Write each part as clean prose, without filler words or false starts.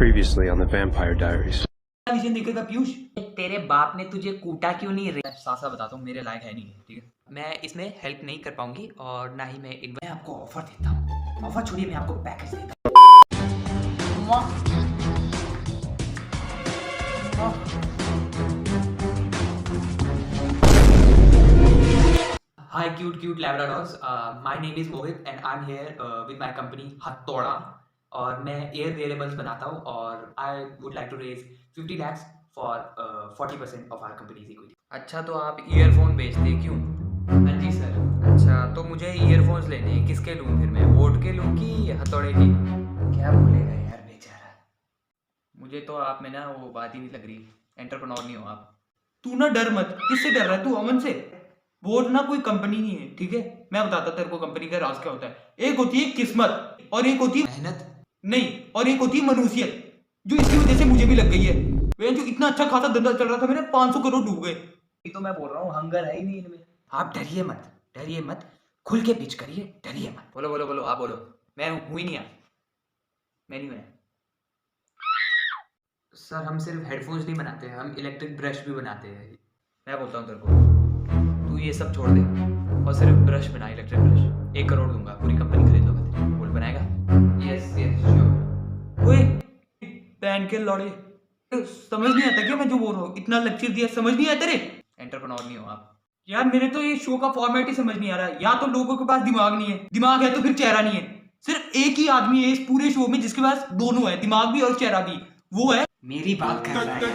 Previously on the Vampire Diaries. Vision देखेगा पीयूष। तेरे बाप ने तुझे कूटा क्यों नहीं रे? सासा बताता हूँ, मेरे लायक है नहीं, ठीक है। मैं इसमें हेल्प नहीं कर पाऊंगी और ना ही मैं आपको ऑफर देता हूँ, ऑफर छोड़िए, मैं आपको पैकेज देता Hi cute Labradors. My name is Mohit and I'm here with my company हथौड़ा और मैं एयर वेयरेबल्स बनाता हूँ और I would like to raise 50 lakhs for 40% of our company's equity. अच्छा, तो आप ईयरफोन बेचते क्यों? हाँ जी सर। अच्छा, तो मुझे ईयरफोन्स लेने हैं, किसके लूँ फिर मैं? वोट के लूँ कि हथौड़े की? क्या बोलेगा यार बेचारा। मुझे तो आप में ना वो बात ही नहीं लग रही, एंटरप्रेन्योर नहीं हो आप। तू ना डर मत, किससे डर रहा है तू? अमन से। वोट ना कोई कंपनी नहीं है, ठीक है। मैं बताता तेरे को कंपनी का राज क्या होता है। एक होती है किस्मत और एक होती है मेहनत नहीं, और एक होती है मनुष्यत, जो इसकी वजह से मुझे भी लग गई है। वे जो इतना अच्छा खासा धंधा चल रहा था, मेरे 500 करोड़ डूब गए। ये तो मैं बोल रहा हूँ, हंगर है ही नहीं इनमें। आप डरिए मत, खुल के पिच करिए, डरिए मत। बोलो आप बोलो। मैं हूँ ही नहीं यार, मैं नहीं मैं। सर हम सिर्फ हेडफोन्स नहीं बनाते हैं, हम इलेक्ट्रिक ब्रश भी बनाते हैं। मैं बोलता हूँ तेरे को, तू ये सब छोड़ दे और सिर्फ ब्रश बना, इलेक्ट्रिक ब्रश। 1 करोड़ दूंगा, पूरी कंपनी खरीद लो मैं तेरी। बोल बनाएगा? Yes sure. ओए पहन के लौड़े, समझ नहीं आता क्या मैं जो बोल रहा हूँ? इतना लेक्चर दिया, समझ नहीं आता रे? एंटरप्रेन्योर नहीं हो आप यार। मेरे तो ये शो का फॉर्मेट ही समझ नहीं आ रहा है। या तो लोगों के पास दिमाग नहीं है, दिमाग है तो फिर चेहरा नहीं है। सिर्फ एक ही आदमी है इस पूरे शो में जिसके पास दोनों है, दिमाग भी और चेहरा भी। वो है मेरी बात कर रहा है यार।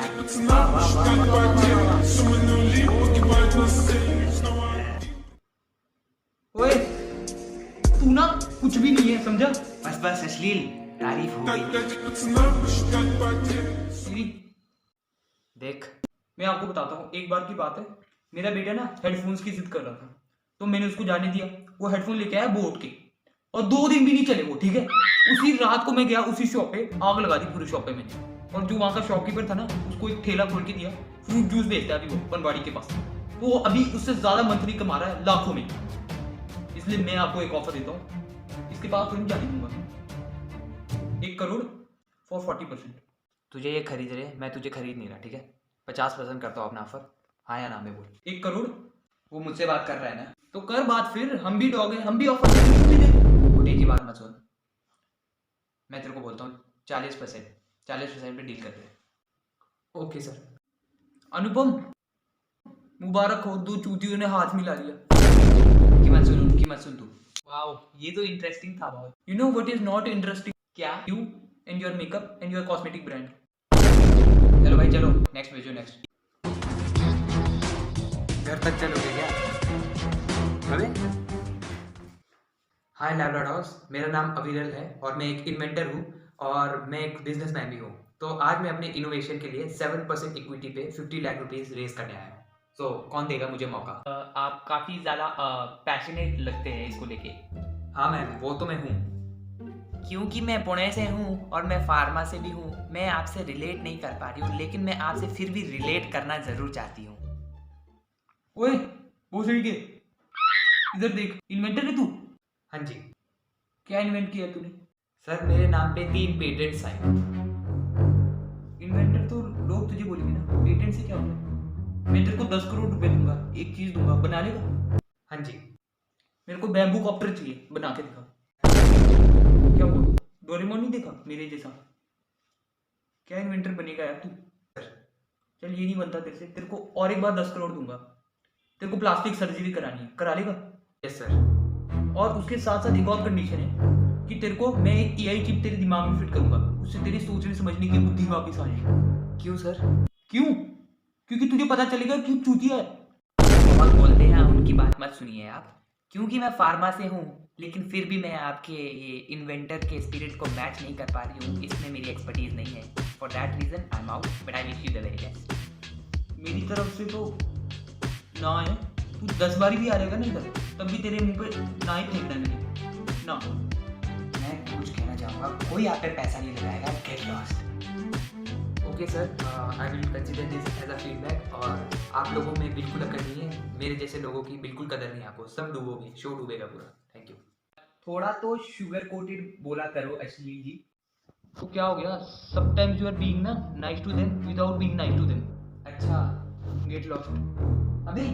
ओए तू ना कुछ भी नहीं है, समझा? बस अश्लील तारीफ हो गई। देख, मैं आपको बताता हूँ, एक बार की बात है, मेरा बेटा ना हेडफोन्स की जिद कर रहा था, तो मैंने उसको जाने दिया। वो हेडफोन लेके आया बोट के, और 2 दिन भी नहीं चले वो, ठीक है। उसी रात को मैं गया उसी शॉप पे, आग लगा दी पूरी शॉप पे मैंने। और जो वहाँ का शॉपकीपर था ना, उसको एक ठेला खोल के दिया, फ्रूट जूस बेचता है अभी वो बनवाड़ी के पास। तो वो अभी उससे ज्यादा मंथली कमा रहा है, लाखों में। इसलिए मैं आपको एक ऑफर देता हूँ, इसके पास तो नहीं जाने दूंगा। 1 करोड़ फॉर 40%। तुझे ये खरीद रहे, मैं तुझे खरीद नहीं रहा, ठीक है। 50% करता हूँ अपना ऑफर। हाँ या ना में बोल। 1 करोड़। वो मुझसे बात कर रहा है ना, तो कर बात फिर। हम भी डॉग हैं, हम भी ऑफर देते, तू भी दे। खोटे की बात मत सुन। मैं तेरे को बोलता हूँ 40% पे डील कर दे। Okay sir. अनुपम मुबारक हो, 2 चूतियों ने हाथ मिला लिया। उनकी मत सुन तू। वाओ, ये तो इंटरेस्टिंग था बहुत। You know what is not interesting? क्या? You and your makeup and your cosmetic brand. चलो भाई चलो, नेक्स्ट भेजो नेक्स्ट। घर तक चलोगे क्या? अबे हाय लैब्राडोर्स, मेरा नाम अविरल है और मैं एक इन्वेंटर हूँ और मैं एक बिजनेसमैन भी हूँ। तो आज मैं अपने इनोवेशन के लिए 7% इक्विटी पे 50 लाख रुपीस रेज करने आया हूँ। तो कौन देगा मुझे मौका? आप काफी ज्यादा पैशनेट लगते हैं इसको लेके। हाँ मैम, वो तो मैं हूँ। क्योंकि मैं पुणे से हूँ और मैं फार्मा से भी हूँ, मैं आपसे रिलेट नहीं कर पा रही हूँ, लेकिन मैं आपसे फिर भी रिलेट करना जरूर चाहती हूँ। ओए भोसड़ी के, इधर देख, इन्वेंटर है तू? हाँ जी क्या इन्वेंट किया तूने? सर, मेरे नाम पे 3 पेटेंट्स आए। इन्वेंटर तो लोग तुझे बोलेंगे ना, पेटेंट से क्या होता है? मैं तेरे को 10 करोड़ रुपए दूंगा, एक चीज दूंगा, बना लेगा? हाँ जी। मेरे को बैम्बू कॉप्टर चाहिए, बना के दिखा। क्या वो डोरेमोन नहीं देखा मेरे जैसा? क्या इन्वेंटर बनेगा यार तू? चल ये नहीं बनता तेरे से, तेरे को और एक बार 10 करोड़ दूंगा। तेरे को प्लास्टिक सर्जरी करानी है, करा लेगा? Yes sir. और उसके साथ साथ एक और कंडीशन है कि तेरे को मैं एक एआई चिप तेरे दिमाग में फिट करूंगा, उससे तेरी सोचने समझने की बुद्धि वापस आ जाएगी। क्यों सर? क्यों? क्योंकि तुझे पता चलेगा क्यों चूतिया है। बहुत बोलते हैं, उनकी बात मत सुनिए आप। क्योंकि मैं फार्मा से हूँ, लेकिन फिर भी मैं आपके ये इन्वेंटर के स्पिरिट को मैच नहीं कर पा रही हूँ, इसमें मेरी एक्सपर्टीज नहीं है। For that reason I am out, but I wish you the very best. मेरी तरफ से तो ना है, तू 10 बारी भी आ जाएगा ना इधर, तब भी तेरे मुंह पे ना ही फेंकना है मैंने ना। मैं कुछ कहना चाहूँगा, कोई आप पे पैसा नहीं लगाएगा, get lost. Okay sir, I will consider this as a feedback. और आप लोगों में बिल्कुल अकल नहीं है, मेरे जैसे लोगों की बिल्कुल कदर नहीं, आपको सब डूबोगे, शो डूबेगा पूरा। Thank you. थोड़ा तो शुगर कोटेड बोला करो अश्लील जी। तो क्या हो गया, समटाइम्स यू आर बीइंग ना nice to them without being nice to them. अच्छा गेट लॉस्ट। अबे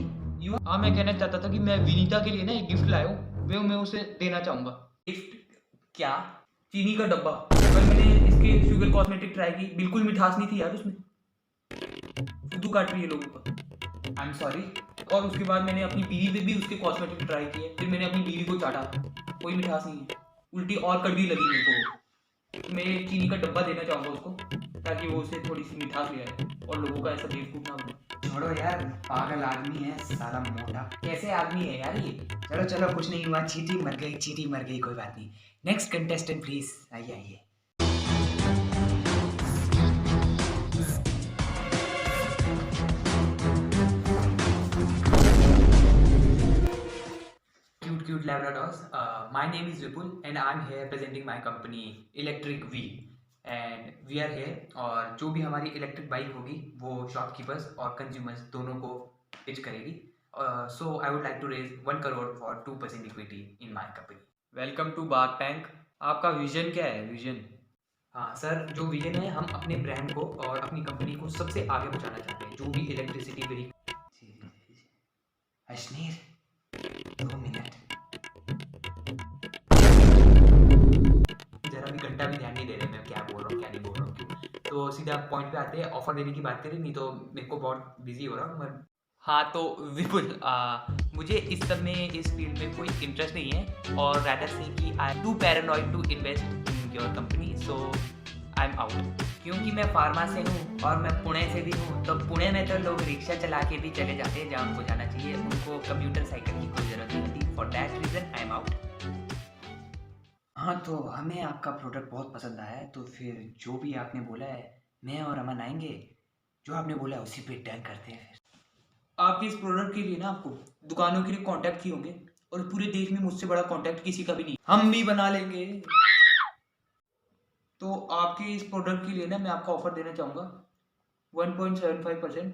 यू हाँ, मैं कहना चाहता था कि मैं विनीता के लिए ना एक गिफ्ट लाया हूँ, वो मैं उसे देना चाहूँगा। गिफ्ट क्या? चीनी का डब्बा। कल मैंने इसके शुगर कॉस्मेटिक ट्राई की, बिल्कुल मिठास नहीं थी यार उसमें, फुद्दू काट रही है लोगों का। I am sorry. और उसके बाद मैंने अपनी बीवी पे भी उसके कॉस्मेटिक ट्राई किए, फिर मैंने अपनी बीवी को चाटा, कोई मिठास नहीं है, उल्टी और कड़वी लगी मेरे को। मैं चीनी का डब्बा देना चाहूँगा उसको, ताकि वो उसे थोड़ी सी मिठास ले आए और लोगों का ऐसा बेवकूफ ना बने। छोड़ो यार, पागल आदमी है साला मोटा। कैसे आदमी है यार ये? चलो चलो, कुछ नहीं हुआ, चींटी मर गई, चींटी मर गई, कोई बात नहीं। नेक्स्ट कंटेस्टेंट प्लीज, आइए आइए। Cute Labradors. My name is Vipul and I'm here presenting my company Electric V and we are here और जो भी हमारी इलेक्ट्रिक बाइक होगी वो शॉपकीपर्स और कंज्यूमर्स दोनों को पिच करेगी। So I would like to raise 1 crore for 2% equity in my company. Welcome to Bagh tank. आपका विजन क्या है? विजन? हाँ सर, जो विजन है, हम अपने ब्रांड को और अपनी कंपनी को सबसे आगे पहुंचाना चाहते हैं। जो भी इलेक्ट्रिसिटी व्हीकल। अश्नीर 2 मिनट, जरा भी घंटा भी ध्यान नहीं दे रहे मैं क्या बोल रहा हूँ क्या नहीं बोल रहा हूँ क्यों। तो सीधा पॉइंट पे आते हैं, ऑफर देने की बात करें, नहीं तो मेरे को बहुत बिजी हो रहा हूँ मैं। हाँ तो विपुल, मुझे इस सब में, इस फील्ड में कोई इंटरेस्ट नहीं है, और रैदर से कि I am too paranoid to invest in your company, so I am out. क्योंकि मैं फार्मा से हूँ और मैं पुणे से भी हूँ, तो पुणे में तो लोग रिक्शा चला के भी चले जाते हैं जहाँ उनको जाना चाहिए, उनको कंप्यूटर साइकिल की कोई ज़रूरत नहीं होती। For that reason I am out. हाँ तो हमें आपका प्रोडक्ट बहुत पसंद आया है, तो फिर जो भी आपने बोला है मैं और अमन आएंगे, जो आपने बोला है उसी पे डन करते हैं। आपके इस प्रोडक्ट के लिए ना आपको दुकानों के लिए कांटेक्ट किए होंगे, और पूरे देश में मुझसे बड़ा कांटेक्ट किसी का भी नहीं, हम भी बना लेंगे। तो आपके इस प्रोडक्ट के लिए ना मैं आपका ऑफर देना चाहूँगा 1.75%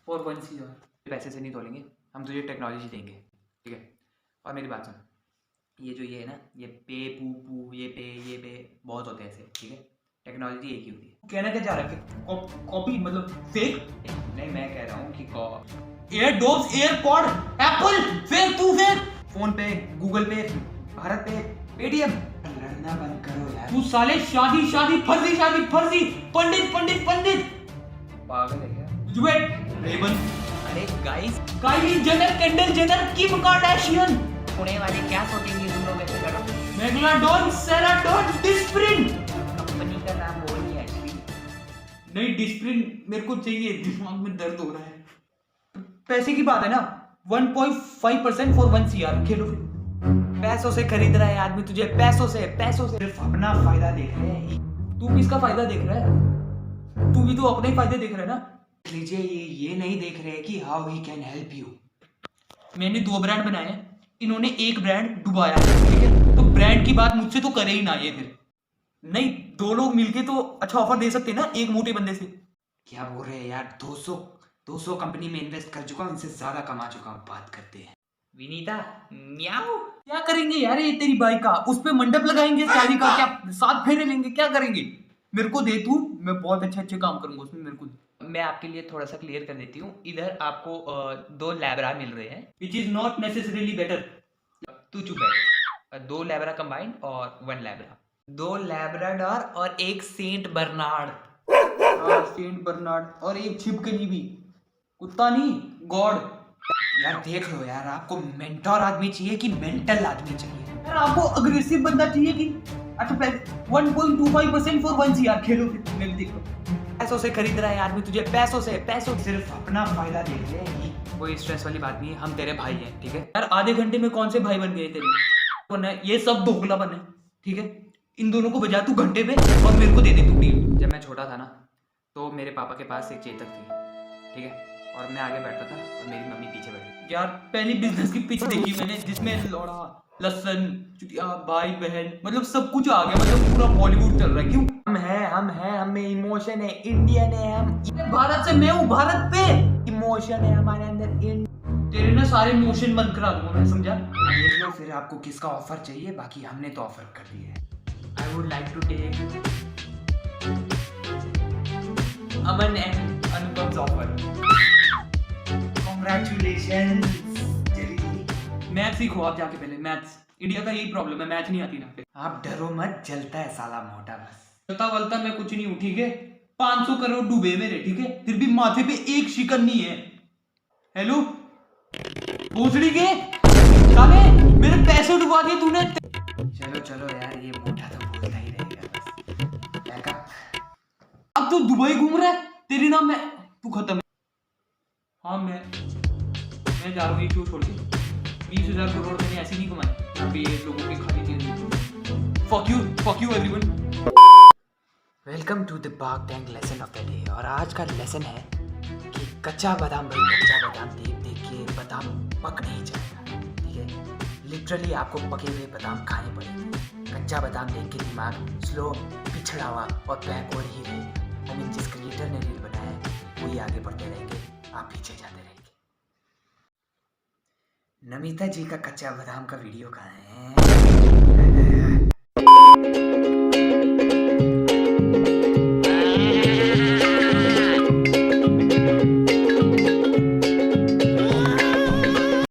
फॉर 1 CR। पैसे से नहीं तोलेंगे, हम तुझे टेक्नोलॉजी देंगे, ठीक है? और मेरी बात सुन, ये है ना, ये पे पू पू, ये पे बहुत होते हैं ऐसे, ठीक है? टेक्नोलॉजी एक ही होती है। कहना क्या चाह रहा है कि कॉपी मतलब फेक? नहीं, मैं कह रहा हूँ कि एयरडॉप्स, एयरपॉड, एप्पल, फेक, तू फेक। फोन पे, गूगल पे, भारत पे, पेटीएम। लड़ना बंद करो यार। तू साले शादी फर्जी, पंडित। पागल है क्या? जुएट, रेबन, अरे guys, Kylie Jenner, Kendall Jenner, Kim Kardashian, Pune वाले क्या सोचेंगे तुम लोग ऐसे करो? Megalodon, सेराटोन, Disprin. कंपनी का नाम वो नहीं है एक्चुअली। नहीं, डिस्प्रिन मेरे को चाहिए, दिमाग में दर्द हो रहा है। पैसे की बात है ना, 1.5% फॉर 1 CR, खेलो फिर। पैसों से खरीद रहा है आदमी तुझे, पैसों से सिर्फ अपना फायदा देख रहे हैं। तू किसका फायदा देख रहा है? तू भी तो अपने ही फायदे देख रहा है ना। लीजिए, ये नहीं देख रहे कि how he can help you. मैंने 2 ब्रांड बनाए हैं, इन्होंने एक ब्रांड डुबाया है, ठीक है? तो ब्रांड की बात मुझसे तो करे ही ना ये, फिर नहीं, 2 लोग मिलके तो अच्छा ऑफर दे सकते हैं ना एक मोटे बंदे से। क्या बोल रहे हैं यार? 200 कंपनी में इन्वेस्ट कर चुका हूँ, इनसे ज्यादा कमा चुका हूँ। बात करते हैं विनीता। म्याऊ। क्या करेंगे यार ये तेरी बाइक का? उस पे मंडप लगाएंगे शादी का, क्या 7 फेरे लेंगे, क्या करेंगे? मेरे को दे तू, मैं बहुत अच्छे काम करूंगा उसमें, मेरे को। मैं आपके लिए थोड़ा सा क्लियर कर देती हूँ। इधर आपको 2 लैब्रा मिल रहे हैं, which is not necessarily better. तू चुप है। 2 लैब्रा कंबाइंड और 1 लैब्रा, 2 लैब्राडोर और 1 सेंट बर्नार्ड। सेंट बर्नार्ड और 1 छिपकली भी, कुत्ता नहीं, गॉड। यार देख लो यार, आपको मेंटोर आदमी चाहिए कि मेंटल आदमी चाहिए? यार आपको अग्रेसिव बंदा चाहिए कि अच्छा 1.25% फॉर 1 CR, खेलो फिर, मैं भी देख लो। पैसों से खरीद रहा है आदमी तुझे, पैसों से सिर्फ अपना फायदा देख ले। कोई स्ट्रेस वाली बात नहीं है, हम तेरे भाई हैं, ठीक है? यार आधे घंटे में कौन से भाई बन गए तेरे? वरना ये सब दोगलापन है, ठीक है? इन दोनों को बजा तू घंटे पे और मेरे को दे दे तू डील। जब मैं छोटा था ना, तो मेरे पापा के पास एक चेतक थी, ठीक है? और मैं आगे बैठता था और मेरी मम्मी पीछे बैठी। यार पहली बिजनेस की पिच देखी मैंने, जिसमें लौड़ा, लसन, चुटिया, भाई बहन, मतलब सब कुछ आ गया, मतलब पूरा बॉलीवुड चल रहा है। क्यों? हम हैं, हमें इमोशन है, इंडियन है हम। भारत से मैं हूँ, भारत पे इमोशन है हमारे अंदर। तेरे ना सारे इमोशन बंद करा दूंगा मैं, समझा? देख लो फिर आपको किसका ऑफर चाहिए, बाकी हमने तो ऑफर कर दिया है। I would like to take Aman and Anupam offer. Congratulations जल्दी। मैथ सीखो आप जाके पहले, मैथ्स। इंडिया का यही प्रॉब्लम है, मैथ नहीं आती ना। फिर आप डरो मत, जलता है साला मोटा बस। चलता वलता मैं कुछ नहीं हूँ, ठीक है। 500 करोड़ डूबे मेरे, ठीक है, फिर भी माथे पे एक शिकन नहीं है। हेलो भोसड़ी के साले, मेरे पैसे डुबा दिए तूने। चलो चलो यार, ये मोटा तो बोलता ही रहेगा बस। बैकअप। अब तू दुबई घूम रहा है, तेरी नाम मैं, तू खत्म है। हाँ मैं जा रहा हूँ ये शो छोड़ के। 20,000 करोड़ मैंने ऐसे नहीं कमाए, यहाँ पे ये लोगों की खाली चीज। Fuck you everyone. Welcome to the Bagh tank lesson of the day. और आज का लेसन है कि कच्चा बादाम, भाई कच्चा बादाम देख देख के बादाम पक नहीं जाएगा, ठीक है। लिटरली आपको पके हुए बादाम खाने पड़ेंगे। कच्चा बादाम देख के दिमाग स्लो, पिछड़ा हुआ और बैकवर्ड ही रहेगा। आई मीन जिस क्रिएटर ने रील बनाया है वही आगे बढ़ते रहेंगे, आप पीछे जाते रहेंगे। नमिता जी का कच्चा बादाम का वीडियो कहाँ है?